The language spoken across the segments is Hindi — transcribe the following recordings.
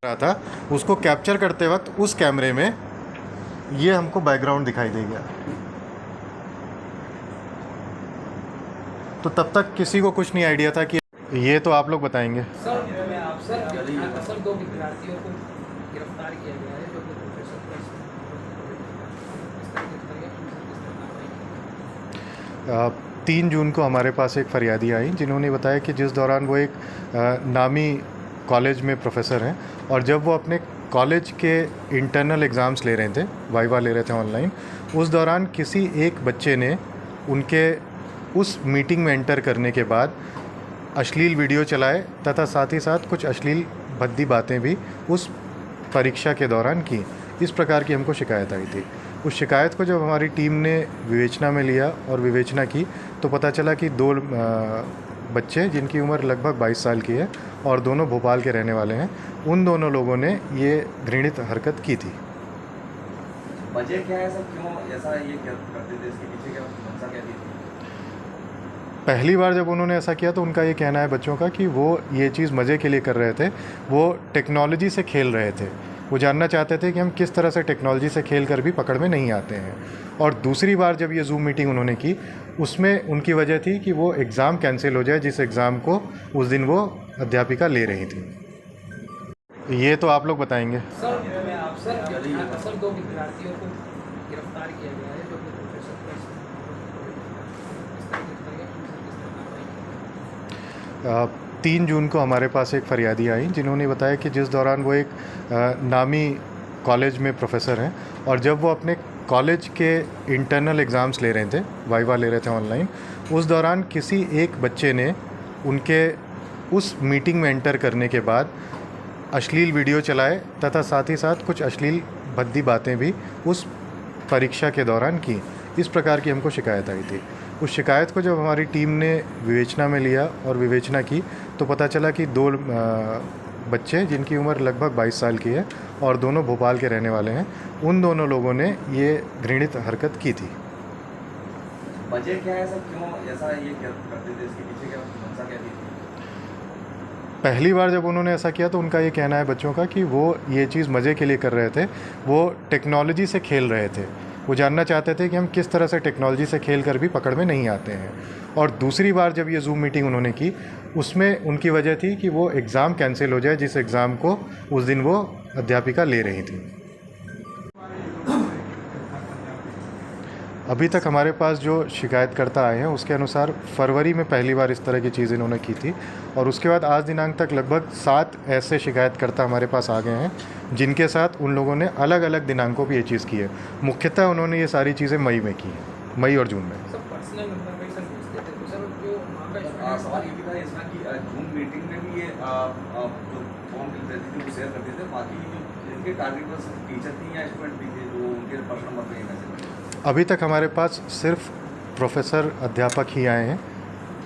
रहा था, उसको कैप्चर करते वक्त उस कैमरे में ये हमको बैकग्राउंड दिखाई देगा। तो तब तक किसी को कुछ नहीं आइडिया था कि ये तो आप लोग बताएंगे। सर दो विद्यार्थियों को गिरफ्तार किया गया है जो कि प्रोफेसर का इस तरह 3 जून को हमारे पास एक फरियादी आई जिन्होंने बताया कि जिस दौरान वो एक नामी कॉलेज में प्रोफेसर हैं और जब वो अपने कॉलेज के इंटरनल एग्ज़ाम्स ले रहे थे, वाइवा ले रहे थे ऑनलाइन, उस दौरान किसी एक बच्चे ने उनके उस मीटिंग में एंटर करने के बाद अश्लील वीडियो चलाए तथा साथ ही साथ कुछ अश्लील भद्दी बातें भी उस परीक्षा के दौरान की। इस प्रकार की हमको शिकायत आई थी। उस शिकायत को जब हमारी टीम ने विवेचना में लिया और विवेचना की तो पता चला कि 2 बच्चे जिनकी उम्र लगभग 22 साल की है और दोनों भोपाल के रहने वाले हैं, उन दोनों लोगों ने ये घृणित हरकत की थी। वजह क्या है सर, क्यों ऐसा ये करते थे, इसके पीछे क्या मंशा क्या थी? पहली बार जब उन्होंने ऐसा किया तो उनका ये कहना है बच्चों का कि वो ये चीज़ मज़े के लिए कर रहे थे, वो टेक्नोलॉजी से खेल रहे थे। वो जानना चाहते थे कि हम किस तरह से टेक्नोलॉजी से खेल कर भी पकड़ में नहीं आते हैं। और दूसरी बार जब ये जूम मीटिंग उन्होंने की, उसमें उनकी वजह थी कि वो एग्ज़ाम कैंसिल हो जाए जिस एग्ज़ाम को उस दिन वो अध्यापिका ले रही थी। ये तो आप लोग बताएंगे। सर दो विद्यार्थियों को गिरफ्तार किया गया है जो कि प्रोफेसर का इस तरह 3 जून को हमारे पास एक फरियादी आई जिन्होंने बताया कि जिस दौरान वो एक नामी कॉलेज में प्रोफेसर हैं और जब वो अपने कॉलेज के इंटरनल एग्ज़ाम्स ले रहे थे, वाइवा ले रहे थे ऑनलाइन, उस दौरान किसी एक बच्चे ने उनके उस मीटिंग में एंटर करने के बाद अश्लील वीडियो चलाए तथा साथ ही साथ कुछ अश्लील भद्दी बातें भी उस परीक्षा के दौरान की। इस प्रकार की हमको शिकायत आई थी। उस शिकायत को जब हमारी टीम ने विवेचना में लिया और विवेचना की तो पता चला कि 2 बच्चे जिनकी उम्र लगभग 22 साल की है और दोनों भोपाल के रहने वाले हैं, उन दोनों लोगों ने ये घृणित हरकत की थी। वजह क्या है सर, क्यों ऐसा ये करते थे, इसके पीछे क्या मंशा क्या थी? पहली बार जब उन्होंने ऐसा किया तो उनका ये कहना है बच्चों का कि वो ये चीज़ मज़े के लिए कर रहे थे, वो टेक्नोलॉजी से खेल रहे थे। वो जानना चाहते थे कि हम किस तरह से टेक्नोलॉजी से खेल कर भी पकड़ में नहीं आते हैं। और दूसरी बार जब ये जूम मीटिंग उन्होंने की, उसमें उनकी वजह थी कि वो एग्ज़ाम कैंसिल हो जाए जिस एग्ज़ाम को उस दिन वो अध्यापिका ले रही थी। अभी तक हमारे पास जो शिकायतकर्ता आए हैं उसके अनुसार फरवरी में पहली बार इस तरह की चीज़ इन्होंने की थी और उसके बाद आज दिनांक तक लगभग 7 ऐसे शिकायतकर्ता हमारे पास आ गए हैं जिनके साथ उन लोगों ने अलग अलग दिनांकों पर ये चीज़ की है। मुख्यतः उन्होंने ये सारी चीज़ें मई में की हैं, मई और जून में। सवाल ये भी था इसमें कि जूम मीटिंग में भी ये जो फॉर्म फिल करते थे वो शेयर करते थे, बाकी जो इनके टारगेट पर टीचर थी या स्टूडेंट भी थे जो उनके प्रश्न नंबर पे मैसेज? अभी तक हमारे पास सिर्फ प्रोफेसर अध्यापक ही आए हैं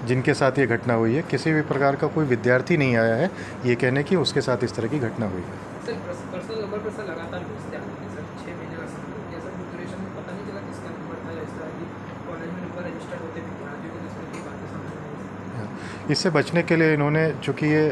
जिनके साथ ये घटना हुई है। किसी भी प्रकार का कोई विद्यार्थी नहीं आया है ये कहने की उसके साथ इस तरह की घटना हुई है। सर पर्सनल नंबर पर सर लगातार भेजते आते हैं सर, 6 महीने का समय हो गया सर, ड्यूरेशन में पता नहीं चला किसका नंबर था या इस तरह की कॉलेज में नंबर रजिस्टर्ड होते विद्यार्थियों को इस तरह की बातें सामने आई। इससे बचने के लिए इन्होंने, चूँकि ये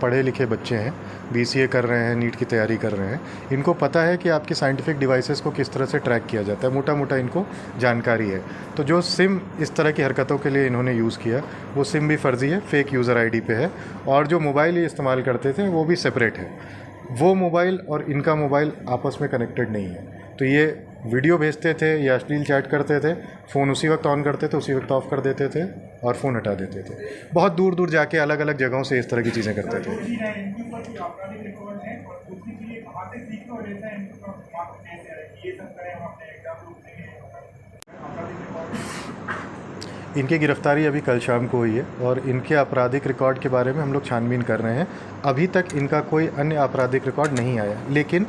पढ़े लिखे बच्चे हैं, BCA कर रहे हैं, नीट की तैयारी कर रहे हैं, इनको पता है कि आपकी साइंटिफिक डिवाइसेस को किस तरह से ट्रैक किया जाता है, मोटा मोटा इनको जानकारी है। तो जो सिम इस तरह की हरकतों के लिए इन्होंने यूज़ किया वो सिम भी फर्जी है, फेक यूज़र ID पे है और जो मोबाइल ये इस्तेमाल करते थे वो भी सेपरेट है। वो मोबाइल और इनका मोबाइल आपस में कनेक्टेड नहीं है। तो ये वीडियो भेजते थे या अश्लील चैट करते थे, फ़ोन उसी वक्त ऑन करते थे, उसी वक्त ऑफ़ कर देते थे और फ़ोन हटा देते थे। बहुत दूर दूर जाके अलग अलग जगहों से इस तरह की चीज़ें करते थे। इनकी गिरफ्तारी अभी कल शाम को हुई है और इनके आपराधिक रिकॉर्ड के बारे में हम लोग छानबीन कर रहे हैं। अभी तक इनका कोई अन्य आपराधिक रिकॉर्ड नहीं आया, लेकिन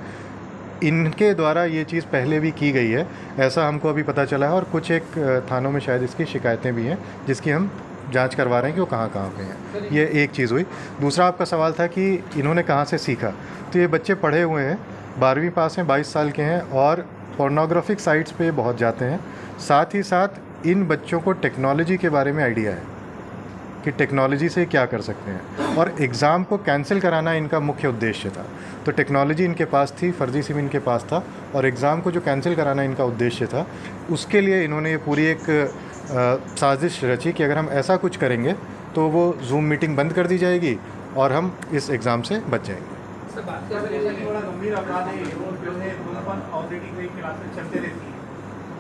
इनके द्वारा ये चीज़ पहले भी की गई है ऐसा हमको अभी पता चला है और कुछ एक थानों में शायद इसकी शिकायतें भी हैं जिसकी हम जांच करवा रहे हैं कि वो कहाँ कहाँ पे हैं। ये एक चीज़ हुई। दूसरा आपका सवाल था कि इन्होंने कहाँ से सीखा। तो ये बच्चे पढ़े हुए हैं, 12वीं पास हैं, 22 साल के हैं और पोर्नोग्राफिक साइट्स पे बहुत जाते हैं। साथ ही साथ इन बच्चों को टेक्नोलॉजी के बारे में आइडिया है कि टेक्नोलॉजी से क्या कर सकते हैं, और एग्ज़ाम को कैंसिल कराना इनका मुख्य उद्देश्य था। तो टेक्नोलॉजी इनके पास थी, फर्जी सिम इनके पास था, और एग्ज़ाम को जो कैंसिल कराना इनका उद्देश्य था, उसके लिए इन्होंने ये पूरी एक साजिश रची कि अगर हम ऐसा कुछ करेंगे तो वो जूम मीटिंग बंद कर दी जाएगी और हम इस एग्ज़ाम से बच जाएंगे। सर बात जैसा करें कि बड़ा गंभीर अपराध है ये, और जो है धूम्रपान ऑलरेडी कई क्लास में चलते रहती है,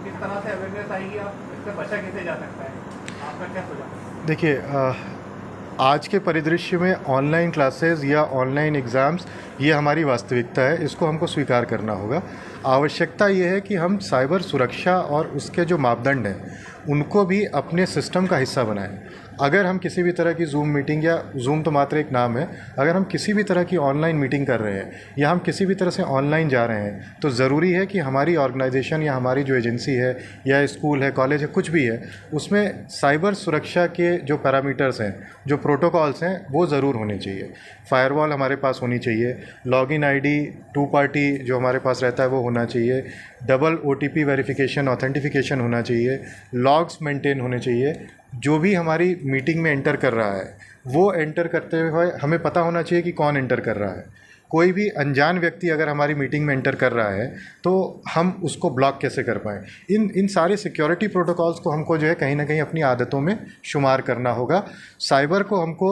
किस तरह से अवेयरनेस आएगी, आप इससे बचा कैसे जा सकता है, आपका क्या सुझाव है? देखिए, आज के परिदृश्य में ऑनलाइन क्लासेस या ऑनलाइन एग्ज़ाम्स ये हमारी वास्तविकता है, इसको हमको स्वीकार करना होगा। आवश्यकता ये है कि हम साइबर सुरक्षा और उसके जो मापदंड हैं उनको भी अपने सिस्टम का हिस्सा बनाएं। अगर हम किसी भी तरह की जूम मीटिंग, या जूम तो मात्र एक नाम है, अगर हम किसी भी तरह की ऑनलाइन मीटिंग कर रहे हैं या हम किसी भी तरह से ऑनलाइन जा रहे हैं, तो ज़रूरी है कि हमारी ऑर्गेनाइजेशन या हमारी जो एजेंसी है या स्कूल है, कॉलेज है, कुछ भी है, उसमें साइबर सुरक्षा के जो पैरामीटर्स हैं, जो प्रोटोकॉल्स हैं, वो ज़रूर होने चाहिए। फायरवॉल हमारे पास होनी चाहिए, लॉगिन आईडी 2 पार्टी जो हमारे पास रहता है वो होना चाहिए, डबल OTP वेरिफिकेशन ऑथेंटिफिकेशन होना चाहिए, लॉग्स मेंटेन होने चाहिए। जो भी हमारी मीटिंग में एंटर कर रहा है वो एंटर करते हुए हमें पता होना चाहिए कि कौन एंटर कर रहा है। कोई भी अनजान व्यक्ति अगर हमारी मीटिंग में एंटर कर रहा है तो हम उसको ब्लॉक कैसे कर पाएँ। इन सारे सिक्योरिटी प्रोटोकॉल्स को हमको जो है कहीं ना कहीं अपनी आदतों में शुमार करना होगा। साइबर को हमको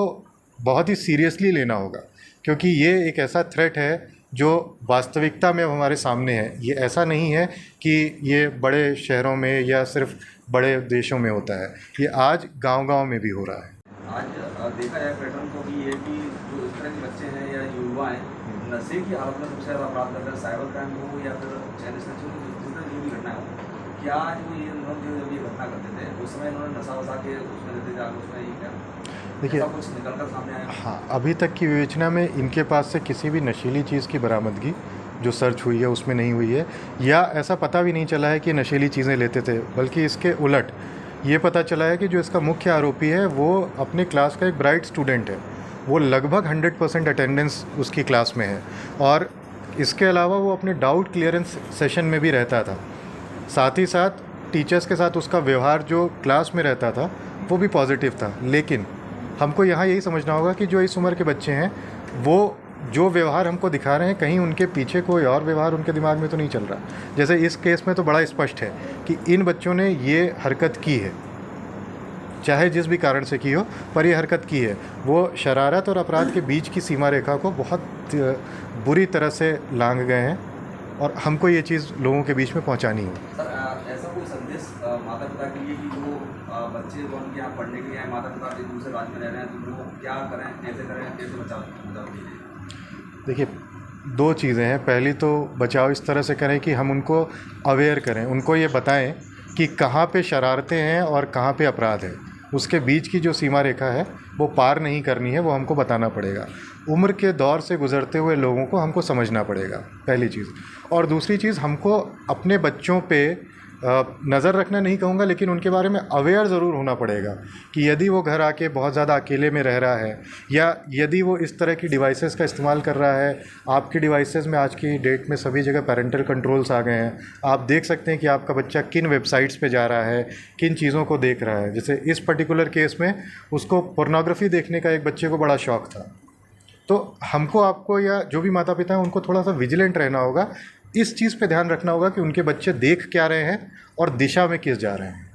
बहुत ही सीरियसली लेना होगा, क्योंकि ये एक ऐसा थ्रेट है जो वास्तविकता में अब हमारे सामने है। ये ऐसा नहीं है कि ये बड़े शहरों में या सिर्फ बड़े देशों में होता है, ये आज गांव-गांव में भी हो रहा है। आज देखा जाए पैटर्न तो भी ये कि जो इस तरह के बच्चे हैं या युवा हैं, नशे की हालत में सबसे ज़्यादा अपराध करते हैं, साइबर क्राइम हो या फिर चाइनीज स्नैचिंग हो, जिस तरह जो भी घटना हो। क्या जो ये जब ये घटना करते थे उस समय इन्होंने नशा वसा के उसमें देते थे, उसमें ये क्या देखिए, कुछ निकल कर सामने आया? हाँ, अभी तक की विवेचना में इनके पास से किसी भी नशीली चीज़ की बरामदगी जो सर्च हुई है उसमें नहीं हुई है, या ऐसा पता भी नहीं चला है कि नशीली चीज़ें लेते थे। बल्कि इसके उलट ये पता चला है कि जो इसका मुख्य आरोपी है वो अपने क्लास का एक ब्राइट स्टूडेंट है, वो लगभग 100% अटेंडेंस उसकी क्लास में है, और इसके अलावा वो अपने डाउट क्लियरेंस सेशन में भी रहता था। साथ ही साथ टीचर्स के साथ उसका व्यवहार जो क्लास में रहता था वो भी पॉजिटिव था। लेकिन हमको यहाँ यही समझना होगा कि जो इस उम्र के बच्चे हैं वो जो व्यवहार हमको दिखा रहे हैं, कहीं उनके पीछे कोई और व्यवहार उनके दिमाग में तो नहीं चल रहा। जैसे इस केस में तो बड़ा स्पष्ट है कि इन बच्चों ने ये हरकत की है, चाहे जिस भी कारण से की हो, पर ये हरकत की है। वो शरारत और अपराध के बीच की सीमा रेखा को बहुत बुरी तरह से लांघ गए हैं, और हमको ये चीज़ लोगों के बीच में पहुंचानी है। सर, ऐसा कोई संदेश माता पिता के लिए कि जो बच्चे वो उनके यहाँ पढ़ने के लिए आए, माता पिता एक दूसरे राज्य में रह रहे हैं, तो वो क्या करें, कैसे बचाव कीजिए? देखिए, 2 चीज़ें हैं। पहली तो बचाव इस तरह से करें कि हम उनको अवेयर करें, उनको ये बताएं कि कहाँ पे शरारतें हैं और कहाँ पे अपराध है। उसके बीच की जो सीमा रेखा है वो पार नहीं करनी है, वो हमको बताना पड़ेगा। उम्र के दौर से गुज़रते हुए लोगों को हमको समझना पड़ेगा, पहली चीज़। और दूसरी चीज़, हमको अपने बच्चों पे नज़र रखना नहीं कहूँगा, लेकिन उनके बारे में अवेयर ज़रूर होना पड़ेगा कि यदि वो घर आके बहुत ज़्यादा अकेले में रह रहा है, या यदि वो इस तरह की डिवाइसेस का इस्तेमाल कर रहा है। आपकी डिवाइसेस में आज की डेट में सभी जगह पैरेंटल कंट्रोल्स आ गए हैं। आप देख सकते हैं कि आपका बच्चा किन वेबसाइट्स पे जा रहा है, किन चीज़ों को देख रहा है। जैसे इस पर्टिकुलर केस में उसको पोर्नोग्राफी देखने का एक बच्चे को बड़ा शौक़ था। तो हमको, आपको, या जो भी माता पिता हैं, उनको थोड़ा सा विजिलेंट रहना होगा। इस चीज़ पे ध्यान रखना होगा कि उनके बच्चे देख क्या रहे हैं और दिशा में किस जा रहे हैं।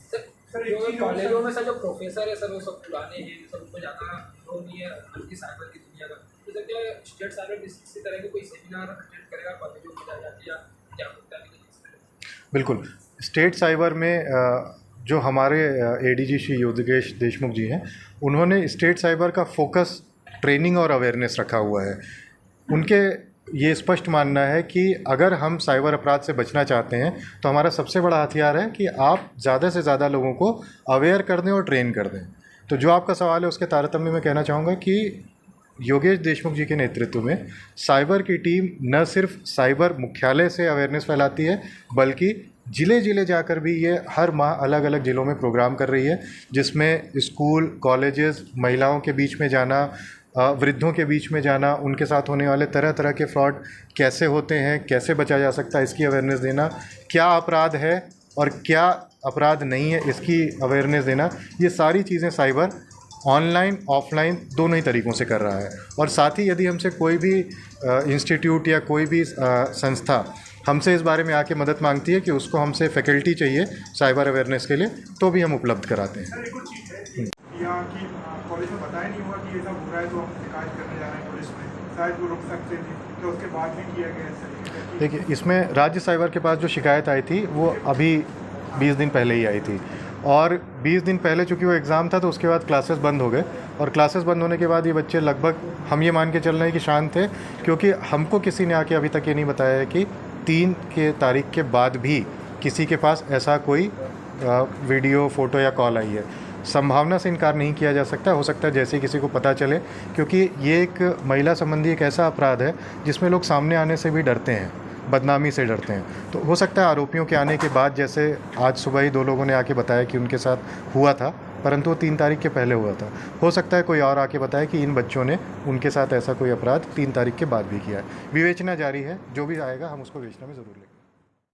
सर, जो कॉलेजों में सर जो प्रोफेसर है सर वो सब पुराने हैं, सब उनको ज़्यादा वो नहीं है हल्की साइबर की दुनिया का। तो सर क्या स्टेट साइबर किसी तरह के कोई सेमिनार अटेंड करेगा कॉलेजों में जा जाके, या जागरूकता के लिए? बिल्कुल, स्टेट साइबर में जो हमारे ADG श्री योगेश देशमुख जी हैं, उन्होंने स्टेट साइबर का फोकस ट्रेनिंग और अवेयरनेस रखा हुआ है। उनके ये स्पष्ट मानना है कि अगर हम साइबर अपराध से बचना चाहते हैं तो हमारा सबसे बड़ा हथियार है कि आप ज़्यादा से ज़्यादा लोगों को अवेयर कर दें और ट्रेन कर दें। तो जो आपका सवाल है उसके तारतम्य में कहना चाहूँगा कि योगेश देशमुख जी के नेतृत्व में साइबर की टीम न सिर्फ साइबर मुख्यालय से अवेयरनेस फैलाती है, बल्कि ज़िले जाकर भी ये हर माह अलग अलग ज़िलों में प्रोग्राम कर रही है, जिसमें स्कूल, कॉलेजेस, महिलाओं के बीच में जाना, वृद्धों के बीच में जाना, उनके साथ होने वाले तरह तरह के फ्रॉड कैसे होते हैं, कैसे बचा जा सकता है, इसकी अवेयरनेस देना, क्या अपराध है और क्या अपराध नहीं है, इसकी अवेयरनेस देना। ये सारी चीज़ें साइबर ऑनलाइन ऑफलाइन दोनों ही तरीक़ों से कर रहा है। और साथ ही यदि हमसे कोई भी इंस्टीट्यूट या कोई भी संस्था हमसे इस बारे में आके मदद मांगती है कि उसको हमसे फैकल्टी चाहिए साइबर अवेयरनेस के लिए, तो भी हम उपलब्ध कराते हैं। सर एक और चीज़ है यहाँ की कॉलेज में बताया नहीं हुआ कि ये सब हो रहा है तो हम शिकायत करने जा रहे हैं पुलिस में, शायद वो रुक सकते थे, तो उसके बाद भी किया गया सर। देखिए, इसमें राज्य साइबर के पास जो शिकायत आई थी वो अभी 20 दिन पहले ही आई थी, और 20 दिन पहले चूँकि वो एग्ज़ाम था तो उसके बाद क्लासेस बंद हो गए, और क्लासेस बंद होने के बाद ये बच्चे लगभग हम ये मान के चल रहे हैं कि शांत थे, क्योंकि हमको किसी ने आके अभी तक ये नहीं बताया है कि 3 के तारीख के बाद भी किसी के पास ऐसा कोई वीडियो, फ़ोटो या कॉल आई है। संभावना से इनकार नहीं किया जा सकता, हो सकता है जैसे ही किसी को पता चले, क्योंकि ये एक महिला संबंधी एक ऐसा अपराध है जिसमें लोग सामने आने से भी डरते हैं, बदनामी से डरते हैं। तो हो सकता है आरोपियों के आने के बाद, जैसे आज सुबह ही 2 लोगों ने आके बताया कि उनके साथ हुआ था, परंतु वो 3 तारीख के पहले हुआ था। हो सकता है कोई और आके बताए कि इन बच्चों ने उनके साथ ऐसा कोई अपराध 3 तारीख के बाद भी किया है। विवेचना जारी है, जो भी आएगा हम उसको विवेचना में ज़रूर लेंगे।